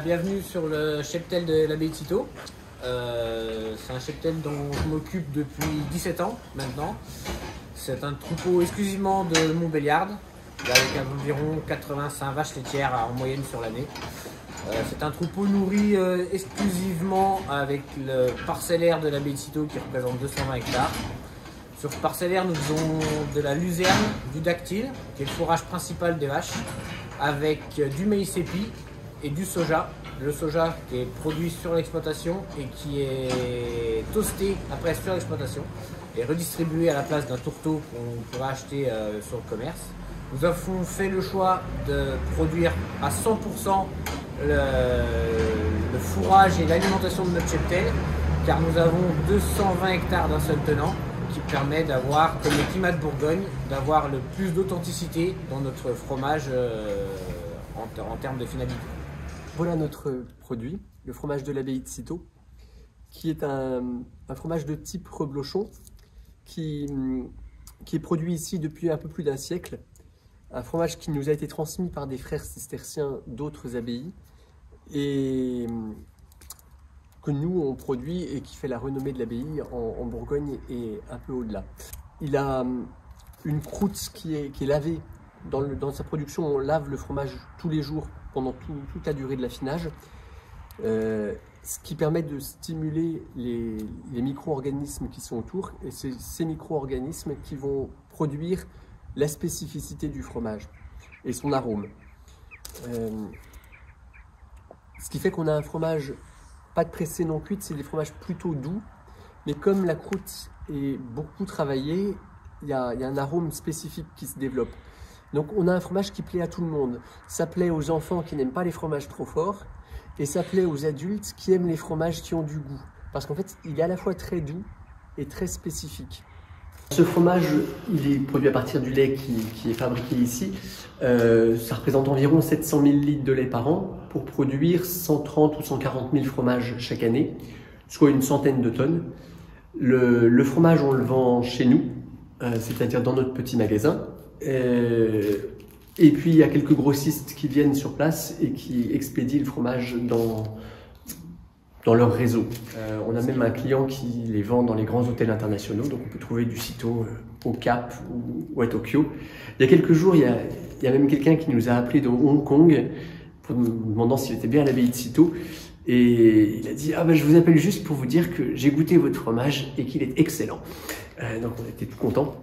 Bienvenue sur le cheptel de l'abbaye de Cîteaux. C'est un cheptel dont je m'occupe depuis 17 ans maintenant. C'est un troupeau exclusivement de Montbéliarde, avec environ 85 vaches laitières en moyenne sur l'année. C'est un troupeau nourri exclusivement avec le parcellaire de l'abbaye de Cîteaux qui représente 220 hectares. Sur ce parcellaire, nous faisons de la luzerne, du dactyle, qui est le fourrage principal des vaches, avec du maïs épi et du soja. Le soja qui est produit sur l'exploitation et qui est toasté après sur l'exploitation et redistribué à la place d'un tourteau qu'on pourra acheter sur le commerce. Nous avons fait le choix de produire à 100% le fourrage et l'alimentation de notre cheptel, car nous avons 220 hectares d'un seul tenant, qui permet d'avoir, comme le climat de Bourgogne, d'avoir le plus d'authenticité dans notre fromage en termes de finalité. Voilà notre produit, le fromage de l'abbaye de Cîteaux, qui est un fromage de type reblochon, qui est produit ici depuis un peu plus d'un siècle. Un fromage qui nous a été transmis par des frères cisterciens d'autres abbayes et que nous on produit et qui fait la renommée de l'abbaye en Bourgogne et un peu au-delà. Il a une croûte qui est lavée. Dans sa production, on lave le fromage tous les jours pendant toute la durée de l'affinage, ce qui permet de stimuler les micro-organismes qui sont autour, et c'est ces micro-organismes qui vont produire la spécificité du fromage et son arôme. Ce qui fait qu'on a un fromage pas de pressé non cuite, c'est des fromages plutôt doux, mais comme la croûte est beaucoup travaillée, il y a un arôme spécifique qui se développe. Donc on a un fromage qui plaît à tout le monde. Ça plaît aux enfants qui n'aiment pas les fromages trop forts, et ça plaît aux adultes qui aiment les fromages qui ont du goût. Parce qu'en fait, il est à la fois très doux et très spécifique. Ce fromage, il est produit à partir du lait qui est fabriqué ici. Ça représente environ 700 000 litres de lait par an pour produire 130 ou 140 000 fromages chaque année, soit une centaine de tonnes. Le fromage, on le vend chez nous, c'est-à-dire dans notre petit magasin. Et puis il y a quelques grossistes qui viennent sur place et qui expédient le fromage dans leur réseau. On a même un client qui les vend dans les grands hôtels internationaux, donc on peut trouver du Cîteaux au Cap ou à Tokyo. Il y a quelques jours, il y a même quelqu'un qui nous a appelé de Hong Kong pour nous demandant s'il était bien à l'abbaye de Cîteaux. Et il a dit « Ah ben je vous appelle juste pour vous dire que j'ai goûté votre fromage et qu'il est excellent ». Donc on était tout contents.